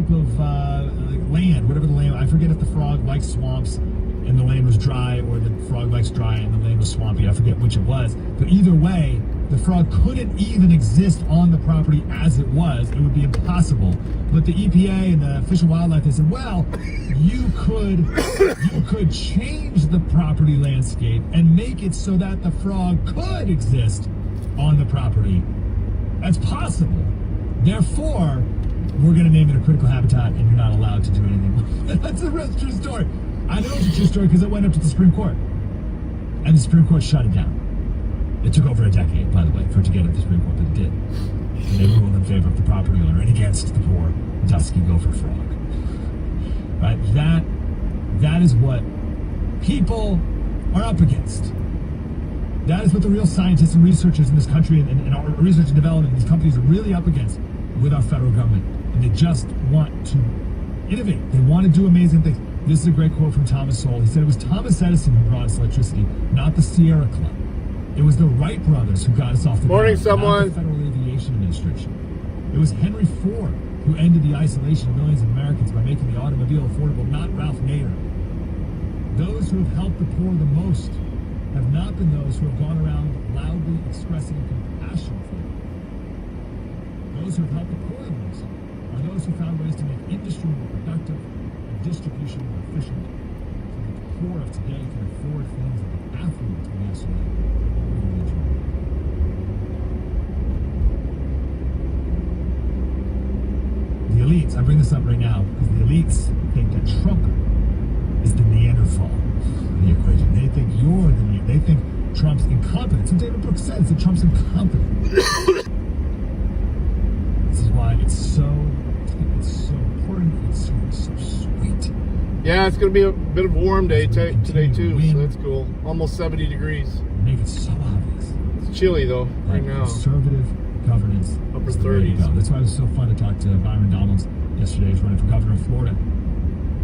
type of land, whatever the land. I forget if the frog likes swamps and the land was dry, or the frog likes dry and the land was swampy. I forget which it was. But either way, the frog couldn't even exist on the property as it was. It would be impossible. But the EPA and the Fish and Wildlife, they said, well, you could change the property landscape and make it so that the frog could exist on the property. That's possible. Therefore, we're going to name it a critical habitat, and you're not allowed to do anything. That's a real true story. I know it's a true story because it went up to the Supreme Court, and the Supreme Court shut it down. It took over a decade, by the way, for it to get to the Supreme Court, but it did. And they ruled in favor of the property owner and against the poor dusky gopher frog. Right? That is what people are up against. That is what the real scientists and researchers in this country and our research and development in these companies are really up against with our federal government. And they just want to innovate. They want to do amazing things. This is a great quote from Thomas Sowell. He said it was Thomas Edison who brought us electricity, not the Sierra Club. It was the Wright brothers who got us off the ground, not the Federal Aviation Administration. It was Henry Ford who ended the isolation of millions of Americans by making the automobile affordable, not Ralph Nader. Those who have helped the poor the most have not been those who have gone around loudly expressing compassion for them. Those who have helped the poor the most are those who found ways to make industry more productive and distribution more efficient, so that the poor of today can afford things that the affluent of yesterday really enjoyed. The elites, I bring this up right now because the elites think that Trump is the Neanderthal in the equation. They think you're the Neanderthal. They think Trump's incompetent. So David Brooks said that Trump's incompetent. This is why it's so important. It's so sweet. Yeah, it's going to be a bit of a warm day today too, so that's cool. Almost 70 degrees. Make it so obvious. It's chilly though, right now. Conservative governance. Upper 30s. That's why it was so fun to talk to Byron Donalds yesterday. He's running for governor of Florida.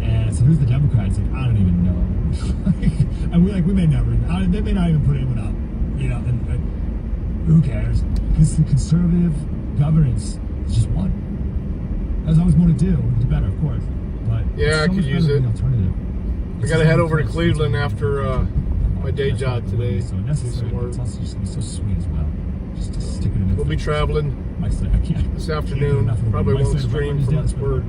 And I said, who's the Democrat? He's like, I don't even know. And we may never, they may not even put anyone up. You know, and who cares? Because the conservative governance is just one. There's always more to do. We can do better, of course. But yeah, I could use it. I got to head over to Cleveland after my day job today. So necessary, but it's also just going to be so sweet as well. Just to stick it in. We'll be traveling this afternoon. Probably won't stream from Pittsburgh.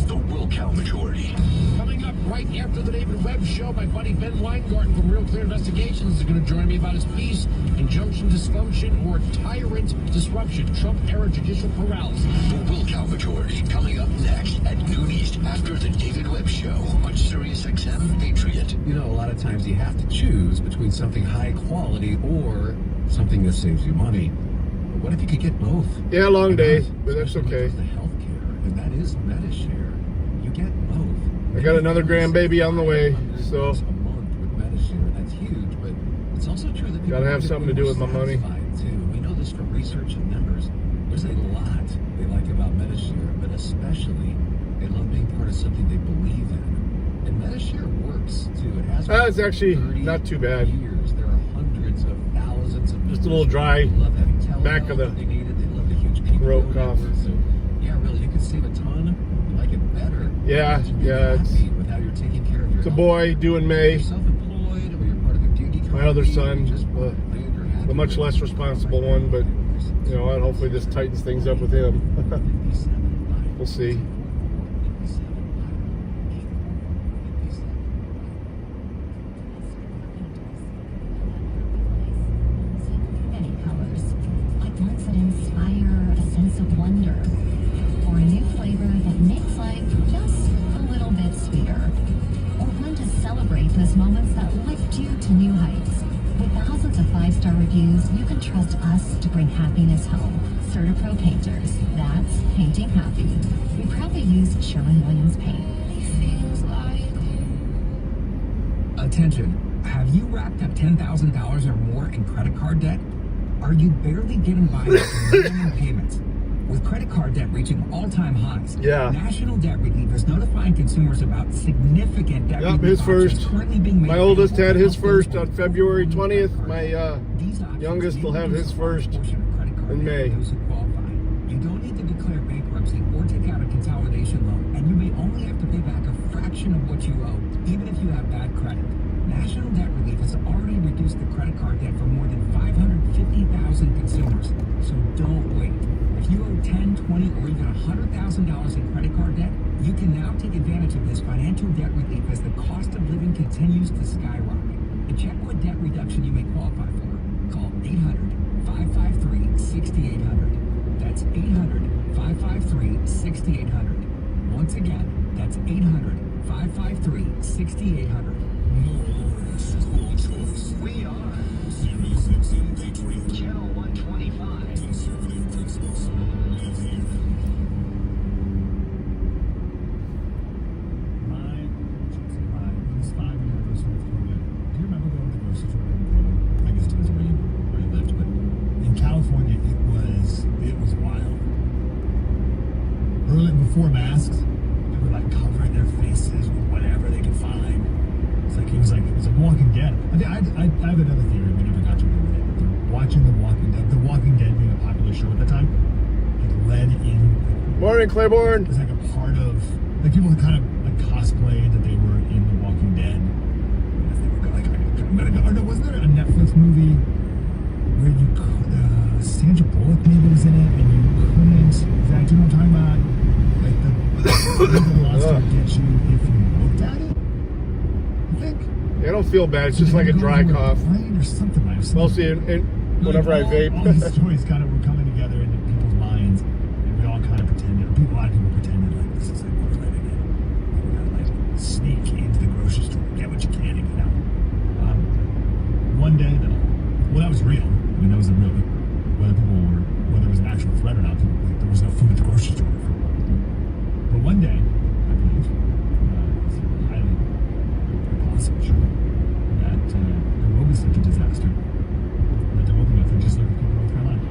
The Will Count Majority. Coming up right after the David Webb Show, my buddy Ben Weingarten from Real Clear Investigations is going to join me about his piece, Injunction Dysfunction or Tyrant Disruption, Trump-era judicial paralysis. The Will Count Majority coming up next at noon East after the David Webb Show on SiriusXM Patriot. You know, a lot of times you have to choose between something high quality or something that saves you money. But what if you could get both? Yeah, long day, but that's okay. The healthcare, and that is MediShare. You get both. I got another grandbaby on the way, so a month with MediShare. That's huge, but it's also true that gotta have something to do with my money. Too. We know this from research and members. There's a lot they like about MediShare, but especially they love being part of something they believe in. And MediShare works too. It has. It's actually not too bad. Years. There are hundreds of thousands of. Just a little dry back of the throat cough. So yeah, really, you can save a ton. You like it better. Yeah, it's with how you're taking care of your a boy due in May. You're self-employed or you're part of a gig economy. My other son, the much less responsible one, but you know, hopefully this tightens things up with him. We'll see. Moments that lift you to new heights. With thousands of 5-star reviews, you can trust us to bring happiness home. CertaPro Painters. That's painting happy. We proudly use Sherwin-Williams paint. Attention. Have you racked up $10,000 or more in credit card debt? Are you barely getting by with minimum payments? With credit card debt reaching all-time highs, National Debt Relief is notifying consumers about significant debt relief his first. currently being made. My oldest had his first on February 20th. My youngest will have his first in May. You don't need to declare bankruptcy or take out fraction of what you owe, even if you have bad credit. National Debt Relief has already reduced the credit card debt for more than 550,000 consumers. So don't wait. If you owe $10, $20, or even $100,000 in credit card debt, you can now take advantage of this financial debt relief as the cost of living continues to skyrocket. To check what debt reduction you may qualify for, call 800-553-6800. That's 800-553-6800. Once again, that's 800-553-6800. More orders, more choice. We are Sirius XM Patriot. Channel 125. Conservative principles live here. It was 5 anniversary of COVID. Do you remember going to the grocery store? I guess it was where you lived, but in California, it was wild. Early before masks, they were like covering their faces with whatever they could find. It was like Walking Dead. I have another theory. We never got to go with it. But watching The Walking Dead being a popular show at the time, it led in. Morning, Claiborne. It was like a part of like people kind of like cosplayed that they were in The Walking Dead. As they were like, I'm gonna go. Or no, wasn't there a Netflix movie where you could Sandra Bullock maybe was in it, and you couldn't? Zach, do you know what I'm talking about? Like the laws to get you if you looked at it. I think. Yeah, I don't feel bad. It's just like a dry cough. Or something like that. Mostly whenever I vape. All these stories kind of were coming together into people's minds, and we all kind of pretended. A lot of people pretended like this is like what we're living in. We gotta like sneak into the grocery store, get what you can, and get out. One day though, well, that was real. I mean, that was a real. Whether it was an actual threat or not, there was no food at the grocery store. But one day, I believe, it's highly possible, sure, that there will be such a disaster that there will be nothing just like in North Carolina.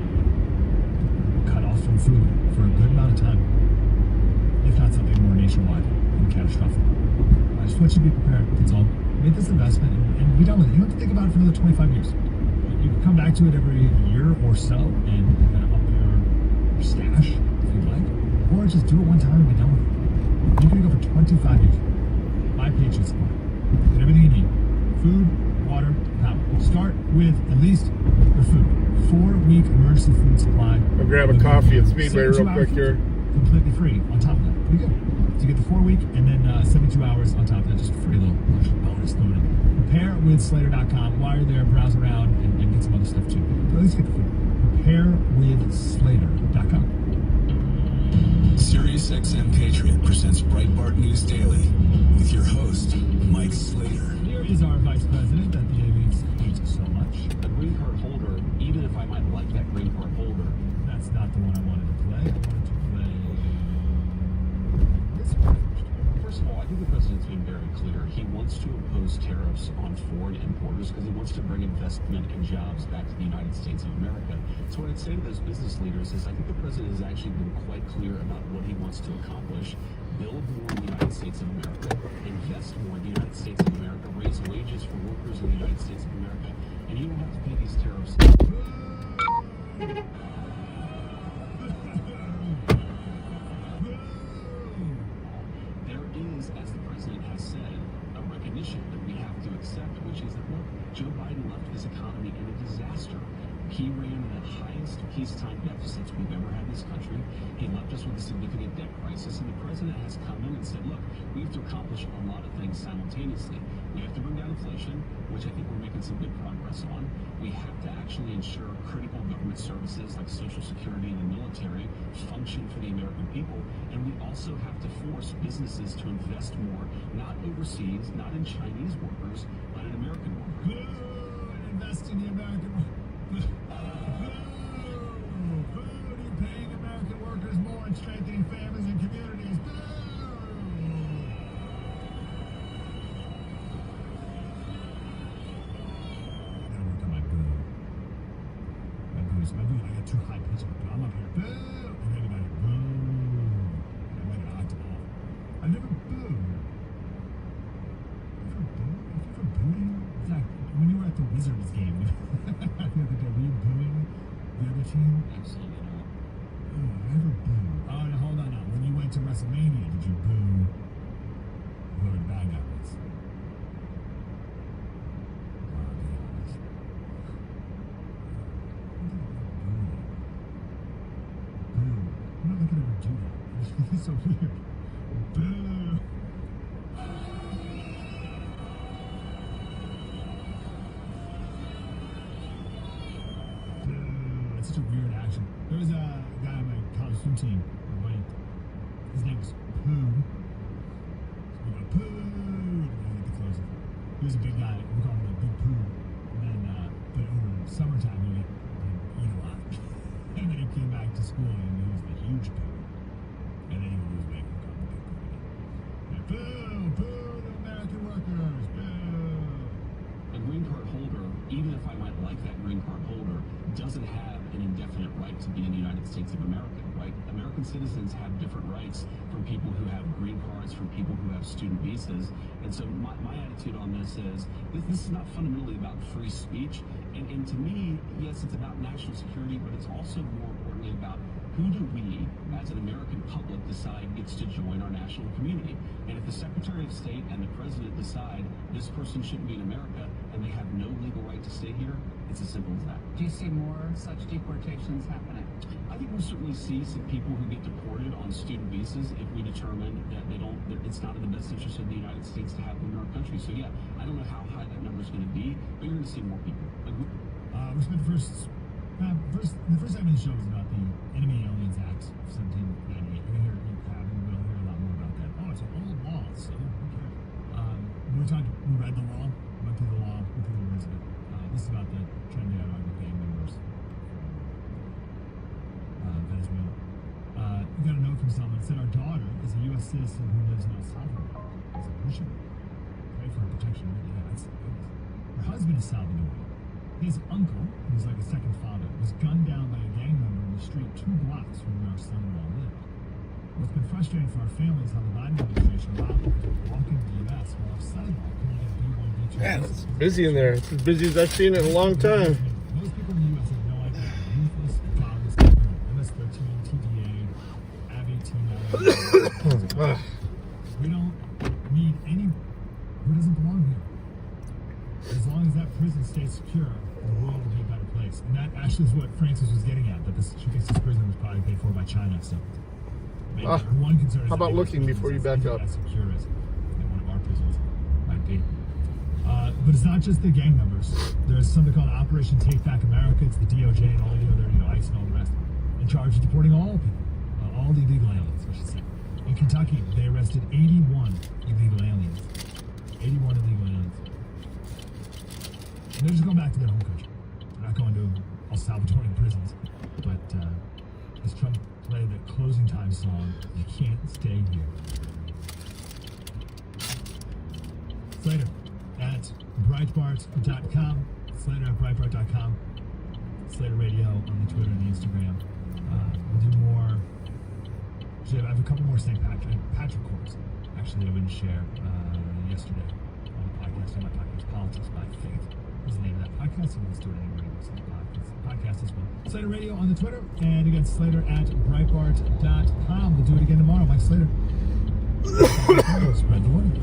Cut off from food for a good amount of time, if not something more nationwide and catastrophic. I just want you to be prepared. That's all. Make this investment and be done with it. You don't have to think about it for another 25 years. You can come back to it every year or so and kind of up your stash if you'd like, or just do it one time and be done with it. You can go for 25 years. My Patriot Supply. Get everything you need: food, water, power. Start with at least your food. 4-week emergency food supply. I'll grab a coffee at Speedway real quick here. Completely free on top of that. Pretty good. So you get the 4-week and then 72 hours on top of that, just a free little bonus loaded. Prepare with Slater.com. While you're there, browse around and get some other stuff too. But at least get the food. Prepare with Slater.com. Sirius XM Patriot presents Breitbart News Daily with your host, Mike Slater. Here is our vice president that the aliens hate so much. A green card holder, even if I might like that green card holder. That's not the one I wanted to play. I wanted to play this one first. First of all, I think the president's been very clear. He wants to impose tariffs on foreign importers because he wants to bring investment and jobs back to the United States of America. So what I'd say to those business leaders is I think the president has actually been quite clear about what he wants to accomplish. Build more in the United States of America, invest more in the United States of America, raise wages for workers in the United States of America, and you don't have to pay these tariffs. There is, as the president has said, a recognition that we have to accept, which is that, look, Joe Biden left this economy in a disaster. He ran the highest peacetime deficits we've ever had in this country. He left us with a significant debt crisis, and the president has come in and said, look, we have to accomplish a lot of things simultaneously. We have to bring down inflation, which I think we're making some good progress on. We have to actually ensure critical government services like Social Security and the military function for the American people. And we also have to force businesses to invest more, not overseas, not in Chinese workers, but in American workers. Invest in the American workers. Food, you're paying American workers more and strengthening families and communities. I got too high pitched, but I'm up here. Boo! And everybody, boo! I'm like an octave. I never booed. You ever booing? Zach, when you were at the Wizards game the other day, were you booing the other team? Absolutely not. Oh, I never booed. Oh, no, hold on now. When you went to WrestleMania, did you boo? He's so weird. Boo. Boo. It's such a weird action. There was a guy on my college swim team, my buddy. His name was Poo. So we go, Poo! And we get the closing. He was a big guy. We called him the Big Poo. And then, but over summertime, we would eat a lot. And then he came back to school and he was the huge Poo. And then he would lose weight and call him the Big Poo again. And Poo! Poo! The American workers! Poo! A green card holder, even if I might like that green card holder, doesn't have an indefinite right to be in the United States of America, right? American citizens have different rights from people who have green cards, from people who have student visas. And so my attitude on this is, this is not fundamentally about free speech. And to me, yes, it's about national security, but it's also more importantly about who do we, as an American public, decide gets to join our national community. And if the Secretary of State and the President decide this person shouldn't be in America and they have no legal right to stay here, it's as simple as that. Do you see more such deportations happening? I think we'll certainly see some people who get deported on student visas if we determine that that it's not in the best interest of the United States to have them in our country. So yeah, I don't know how high that number is going to be, but you're going to see more people. We spent the first segment of the show was about the Enemy Aliens Act of 1798. You're going to hear we'll hear a lot more about that. Oh, it's an old law, so who cares? We read the law, went through the law, went through the words of it. This is about the Trinidad gang members from Venezuela. We got a note from someone that said our daughter is a U.S. citizen who lives in El Salvador. I said, we should pray for her protection. Yeah, that's her husband is Salvadorian. His uncle, who's like a second father, was gunned down by a gang member in the street 2 blocks from where our son-in-law lived. What's been frustrating for our family is how the Biden administration allowed people to walk into the U.S. while our son-in-law couldn't get B1, B2. Man, it's busy in there. It's as busy as I've seen it in a long time. Most people in the U.S. have no idea how ruthless, godless people, MS-13, TDA, AB-18, we don't need any who doesn't belong here. As long as that prison stays secure, the world will be a better place. And that actually is what Francis was getting at, that she thinks this prison was probably paid for by China. So maybe one concern is how about looking before you back up? As secure as one of our prisons might be. But it's not just the gang members. There's something called Operation Take Back America. It's the DOJ and all the other, ICE and all the rest, in charge of deporting all people, all the illegal aliens, I should say. In Kentucky, they arrested 81 illegal aliens. 81 illegal aliens. And they're just going back to their home country. They're not going to El Salvadorian prisons. But as Trump played the closing time song, you can't stay here. Slater at Breitbart.com. Slater at Breitbart.com. Slater Radio on the Twitter and the Instagram. We'll do more. I have a couple more St. Patrick quotes, actually, that I wouldn't share yesterday on the podcast. On my podcast, Politics by Faith is the name of that podcast. You can listen to it anywhere you listen to podcast as well. Slater Radio on the Twitter, and again, Slater at Breitbart.com. We'll do it again tomorrow. Mike Slater. Spread the word.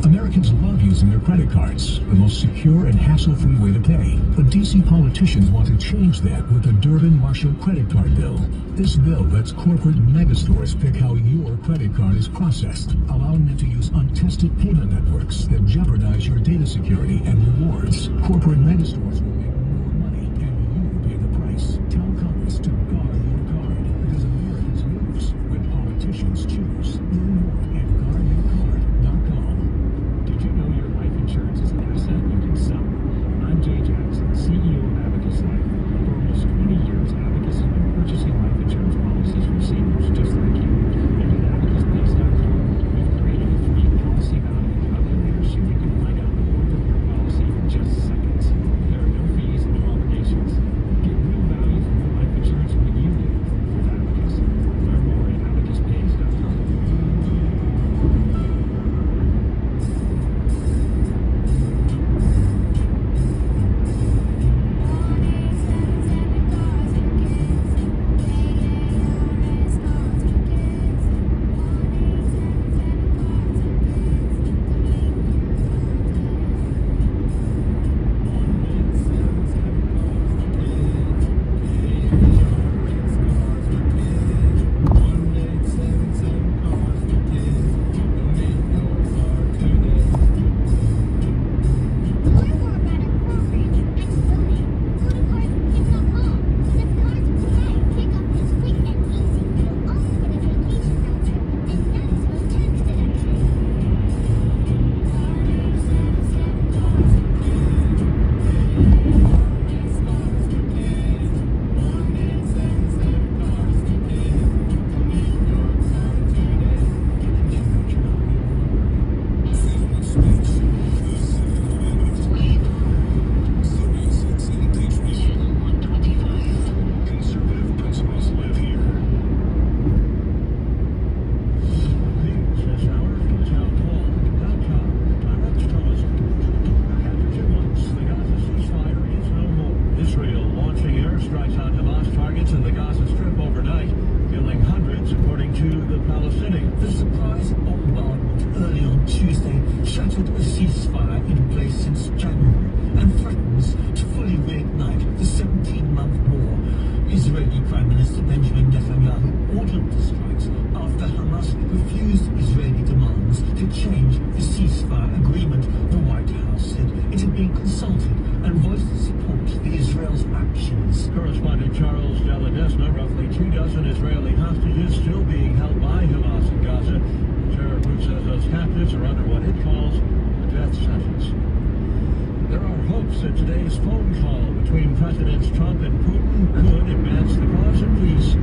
Americans love using their credit cards, the most secure and hassle-free way to pay. But DC politicians want to change that with the Durbin-Marshall credit card bill. This bill lets corporate megastores pick how your credit card is processed, allowing them to use untested payment networks that jeopardize your data security and rewards. Corporate megastores will make more money, and you pay the price. Tell Congress to guard your card, because Americans lose when politicians choose. Learn more at guardyourcard.com. Did you know your life insurance is an asset you can sell? I'm Jay Jackson, CEO of Abacus Life. For almost 20 years, Abacus has been purchasing life insurance policies from seniors just like you. And at AbacusBase.com, we've created a free policy value calculator so you can find out the worth of your policy in just seconds. There are no fees and no obligations. Get real value from your life insurance when you do with Abacus. Learn more at AbacusBase.com. actions. Correspondent Charles Deladesna, roughly 24 Israeli hostages still being held by Hamas in Gaza. The terror group says those captives are under what it calls a death sentence. There are hopes that today's phone call between Presidents Trump and Putin could advance the cause of peace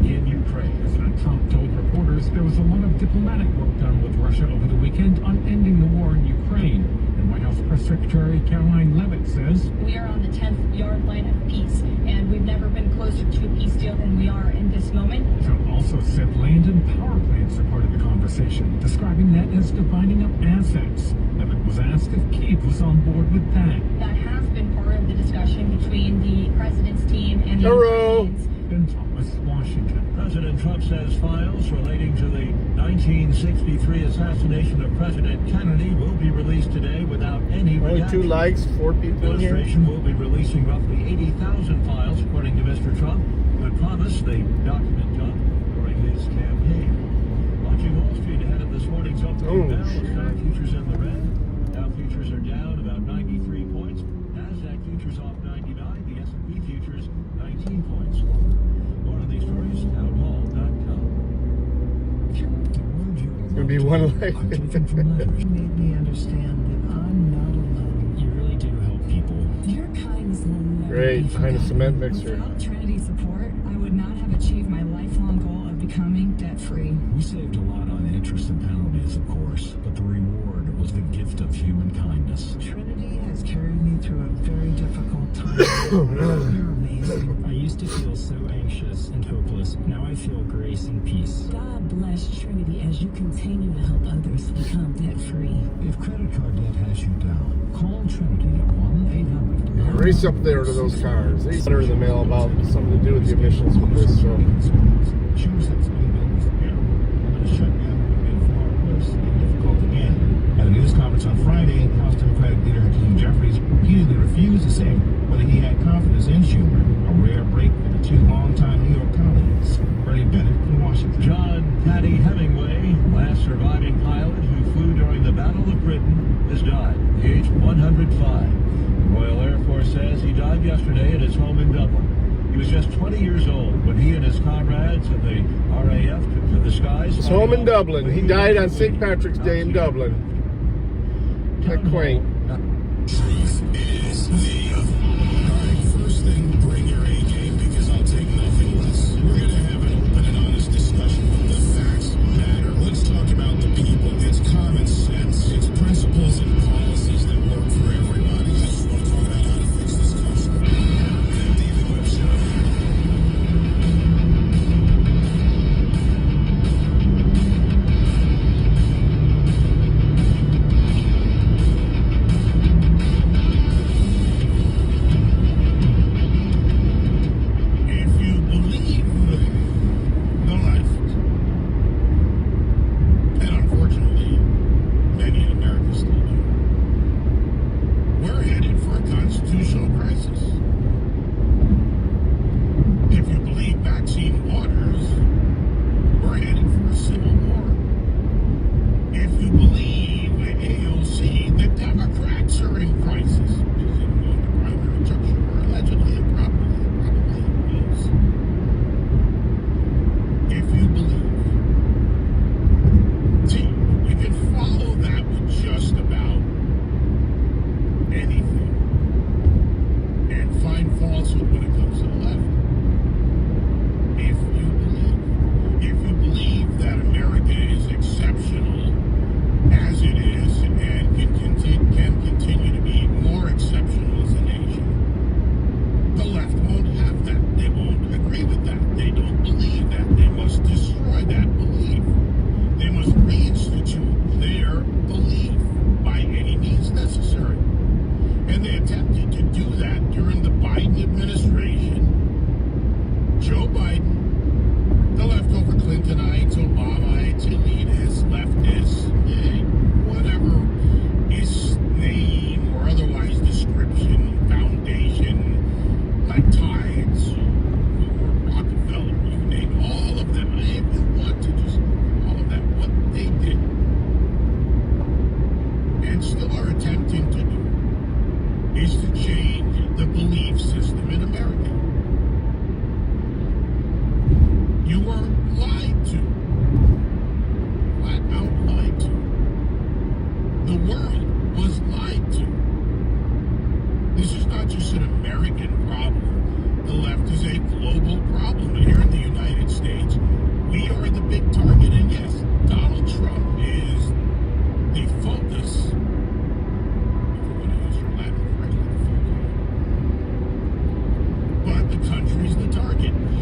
in Ukraine. President Trump told reporters there was a lot of diplomatic work done with Russia over the weekend on ending the war in Ukraine. And White House Press Secretary Caroline Leavitt says, "We are on the 10th yard line of peace, and we've never been closer to a peace deal than we are in this moment." Trump also said land and power plants are part of the conversation, describing that as dividing up assets. Leavitt was asked if Kyiv was on board with that. That has been part of the discussion between the president's team and the Ukrainians. Ben Thomas, Washington. President Trump says files relating to the 1963 assassination of President Kennedy will be released today without any Only reaction. 2 likes, 4 people The in here. administration will be releasing roughly 80,000 files, according to Mr. Trump, who had promised the document dump during his campaign. Watching Wall Street ahead of this morning's opening bell, Dow futures in the red. Dow futures are down about 93 points. Nasdaq futures off 99. The S&P futures 19 points lower. More on these stories, townhall.com. It's going to be one like. You made me understand that I'm not alone. You really do help people. Your kindness will never Great, be behind a forgotten. cement mixer. Without Trinity support, I would not have achieved my lifelong goal of becoming debt-free. We saved a lot on interest and penalties, of course, but the reward was the gift of human kindness. Trinity has carried me through a very difficult time. You're amazing. I used to feel so anxious and hopeless. Now I feel grace and peace. God bless Trinity as you continue to help others become debt-free. If credit card debt has you down, call Trinity at 1-800. Race up there to those cars. They sent her in the mail about something to do with the emissions with this. So. Choose that's going to be the shutdown would be far worse and difficult again. At a news conference on Friday, House Democratic leader Hakeem Jeffries repeatedly refused to say whether he had confidence in Schumer, a rare break for the 2 longtime New York colleagues. Bernie Bennett in Washington. John Patty Hemingway, last surviving pilot who flew during the Battle of Britain, has died at the age of 105. The Royal Air Force says he died yesterday at his home in Dublin. He was just 20 years old when he and his comrades in the RAF took to the skies. His home in Dublin. He died on St. Patrick's Day in Dublin. That quaint. Truth is the other. Alright, first thing, bring your A game because I'll take nothing less. We're going to have an open and honest discussion. The facts matter. Let's talk about the people. It's common sense. It's principles and policies that work for everybody. I just want to talk about how to fix this country. David Webb Show. And they attempted to do that during the Biden administration.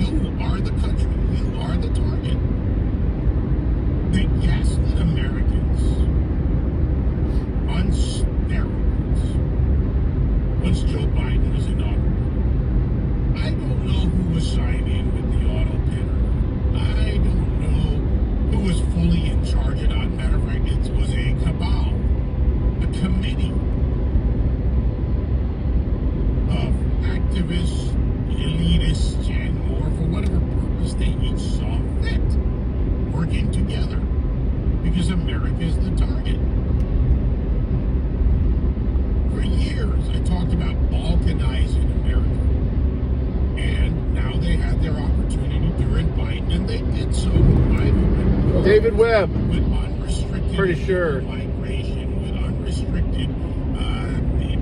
You are the country. You are the target. They gaslit Americans on steroids once Joe Biden was inaugurated. I don't know who was signing with the auto pinner. I don't know who was fully in charge of that. Matter of fact, it was a cabal, a committee of activists, elitists, and more for whatever purpose they each saw fit, working together because America is the target. For years, I talked about balkanizing America, and now they had their opportunity during Biden, and they did so. David Webb. With unrestricted Pretty sure. Migration, with unrestricted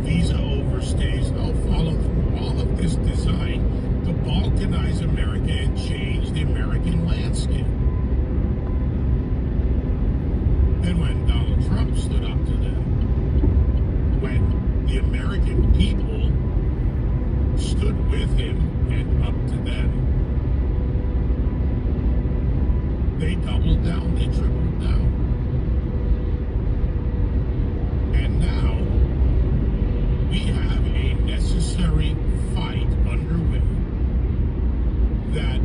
visa overstays. They'll follow through all of this design to balkanize America and change the American landscape. And when Donald Trump stood up to them, when the American people stood with him and up to them, they doubled down, they tripled down. And now we have a necessary fight underway that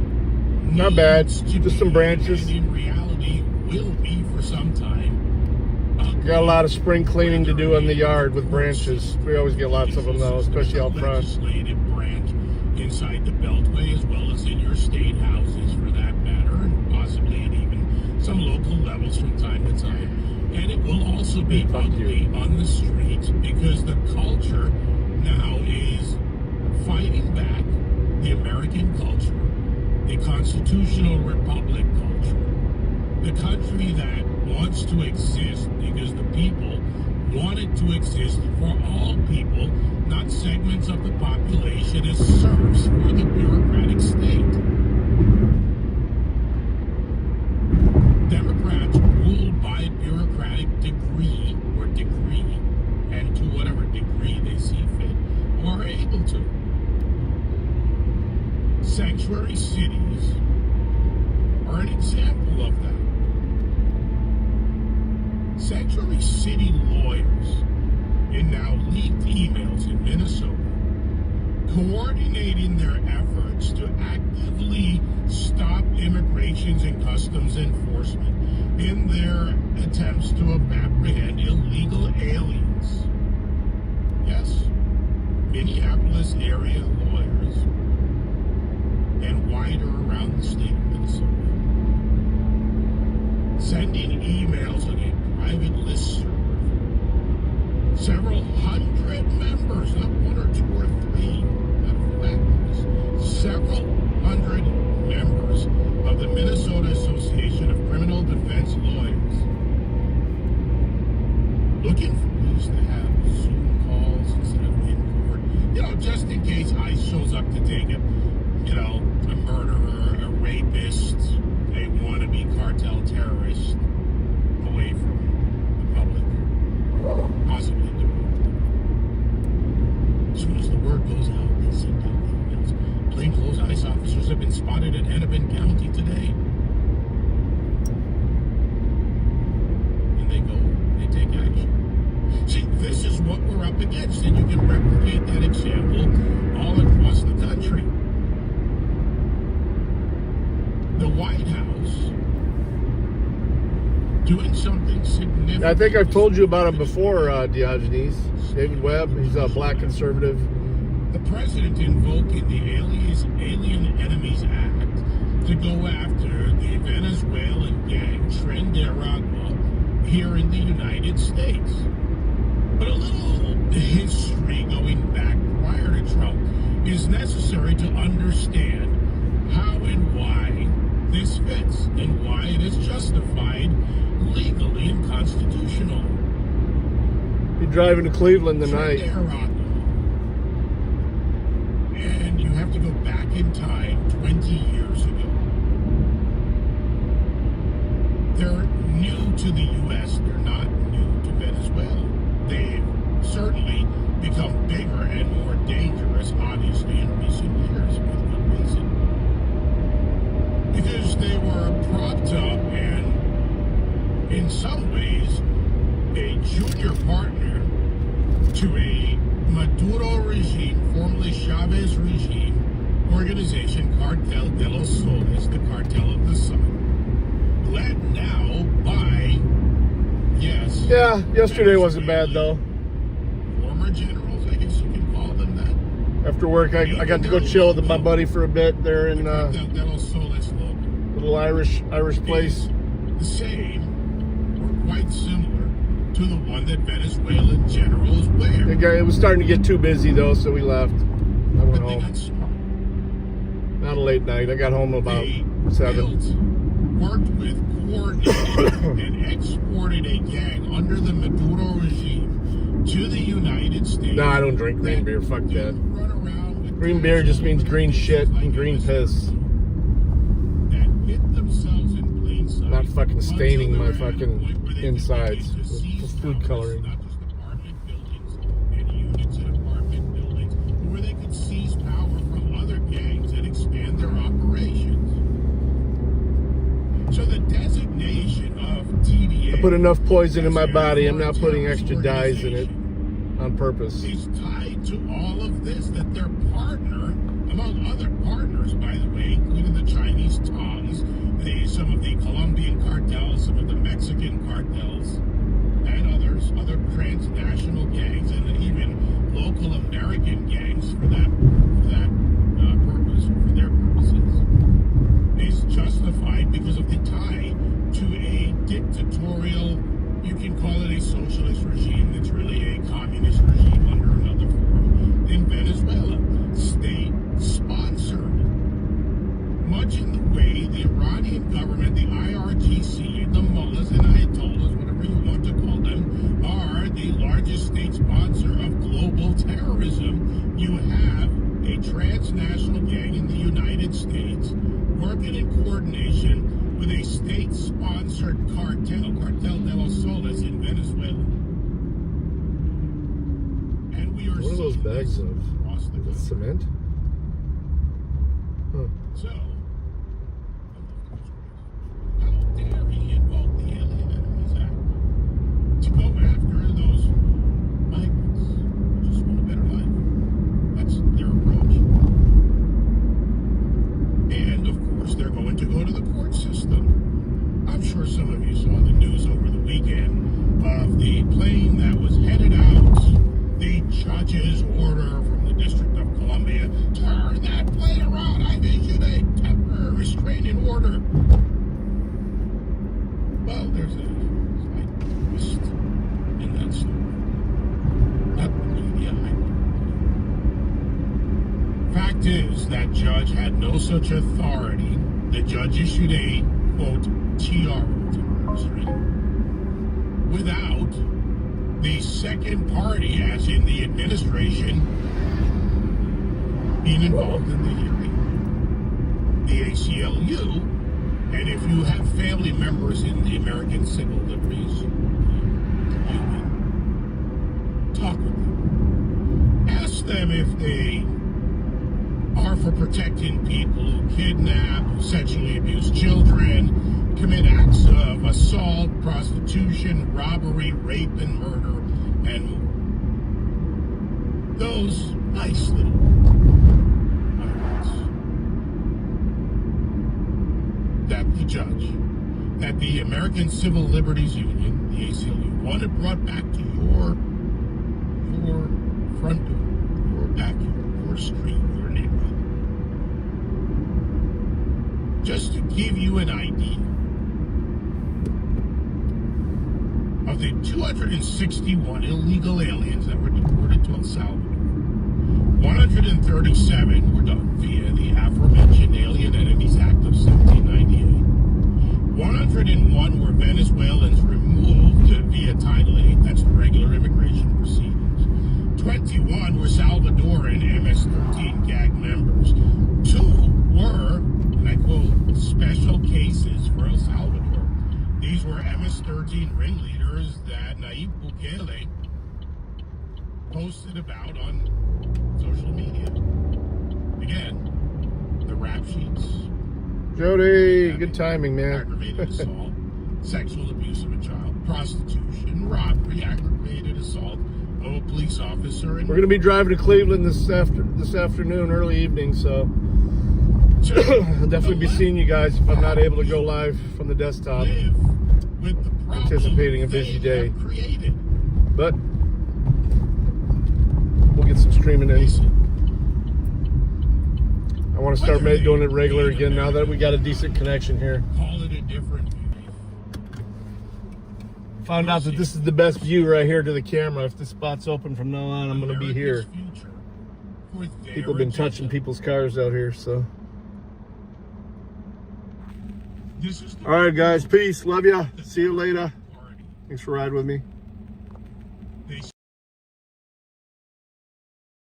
not bad, just some branches. In reality will be for some time. Got a lot of spring cleaning to do on the yard with branches. We always get lots of them though, especially out front. Legislative branch inside the Beltway as well as in your state houses for that matter, and possibly at even some local levels from time to time. And it will also be ugly on the streets because the culture now is fighting back the American culture, the constitutional republic culture, the country that wants to exist because the people want it to exist for all people, not segments of the population as serfs for the bureaucratic state. Democrats ruled by bureaucratic decree, and to whatever degree they see fit, or are able to. Sanctuary cities are an example of that. Sanctuary city lawyers, in now leaked emails in Minnesota, coordinating their efforts to actively stop immigrations and customs enforcement in their attempts to apprehend illegal aliens. Yes, Minneapolis area lawyers and wider around the state of Minnesota sending emails on a private listserv. Several hundred members, not one or two or three, not factors, several hundred members of the Minnesota Association of Criminal Defense Lawyers looking for ways to have Zoom calls instead of in court. You know, just in case ICE shows up to take a murderer, a rapist, a wannabe cartel terrorist away from the public, possibly do it. As soon as the word goes out, they send out emails. Plainclothes ICE officers have been spotted in Hennepin County today. And they go, they take action. See, this is what we're up against, and you can replicate that example all across the country. The White House doing something significant. I think I've told you about him before, Diogenes. David Webb, he's a black conservative. The president invoking the Alien Enemies Act to go after the Venezuelan gang Trinidad here in the United States. But a little history going back prior to Trump is necessary to understand how and why this fits and why it is justified legally and constitutional. You're driving to Cleveland tonight. And you have to go back in time 20 years ago. They're new to the U.S. They're not new to Venezuela. They've certainly become bigger and more dangerous, obviously, in recent years with good reason. Chavez regime organization Cartel de los Soles, the Cartel of the Sun, led now by, yes. Yeah, yesterday wasn't bad though. Former generals, I guess you can call them that. After work, I got to go chill with my buddy for a bit there in little Irish place. The same, or quite similar, to the one that Venezuelan generals wear. It was starting to get too busy though, so we left. I went home. Not a late night. I got home about 7. Worked with, coordinated, and exported a gang under the Maduro regime to the United States. No, I don't drink green beer. Fuck that. Green beer just means green shit and green piss. Not fucking staining my fucking insides with food coloring. Where they could seize power from other gangs and expand their operations. So the designation of TDA, I put enough poison in my body. I'm not putting extra dyes in it on purpose. Is tied to all of this, that their partner, among other partners, by the way, including the Chinese tongs, some of the Colombian cartels, some of the Mexican cartels, and other transnational gangs, and even local American gangs for that purpose, for their purposes, is justified because of the tie to a dictatorial, you can call it a socialist regime, that's really a communist regime under another form, in Venezuela, state-sponsored. Much in the way the Iranian government, the IRGC, the mullahs and ayatollahs, whatever you want to call them, are the largest state sponsor of global terrorism. You have a transnational gang in the United States working in coordination with a state-sponsored Cartel de los Soles in Venezuela. And we are what are those bags of? Cement? Huh. So, how dare he invoke the Alien Enemies Act to go after those migrants who just want a better life? That's their approach. And, of course, they're going to go to the court system. I'm sure some of you saw the news over the weekend of the plane that was headed out. The judge's order from the District of Columbia, turn that plane around. I've issued a temporary restraining order. Well, there's a slight twist in that story. Not the media. Fact is, that judge had no such authority. The judge issued a, quote, TR, without the second party, as in the administration, being involved in the hearing. The ACLU, and if you have family members in the American Civil Liberties Union, talk with them. Ask them if they are for protecting people who kidnap, who sexually abuse children, commit acts of assault, prostitution, robbery, rape, and murder, and more. Those nice little items that the judge, that the American Civil Liberties Union, the ACLU, wanted brought back to your front door, your backyard, your street, your neighborhood. Just to give you an idea of the 261 illegal aliens that were deported to El Salvador, 137 were done via the aforementioned Alien Enemies Act of 1798. 101 were Venezuelans removed via Title 8, that's regular immigration proceedings. 21 were Salvadoran MS-13 gag members. 2 were, and I quote, special cases for El Salvador. These were MS-13 ringleaders that Nayib Bukele posted about on social media. Again, the rap sheets. Jody, good timing, man. Aggravated assault, sexual abuse of a child, prostitution, robbery, aggravated assault of a police officer. We're going to be driving to Cleveland this afternoon, early evening, so I'll definitely be seeing you guys if I'm not able to go live from the desktop. Anticipating a busy day, but we'll get some streaming in. I want to start doing it regular again now that we got a decent connection here. Call it a different. Found out that this is the best view right here to the camera. If this spot's open from now on, I'm going to be here. People have been touching people's cars out here, so. All right, guys. Peace. Love ya. See you later. Thanks for riding with me.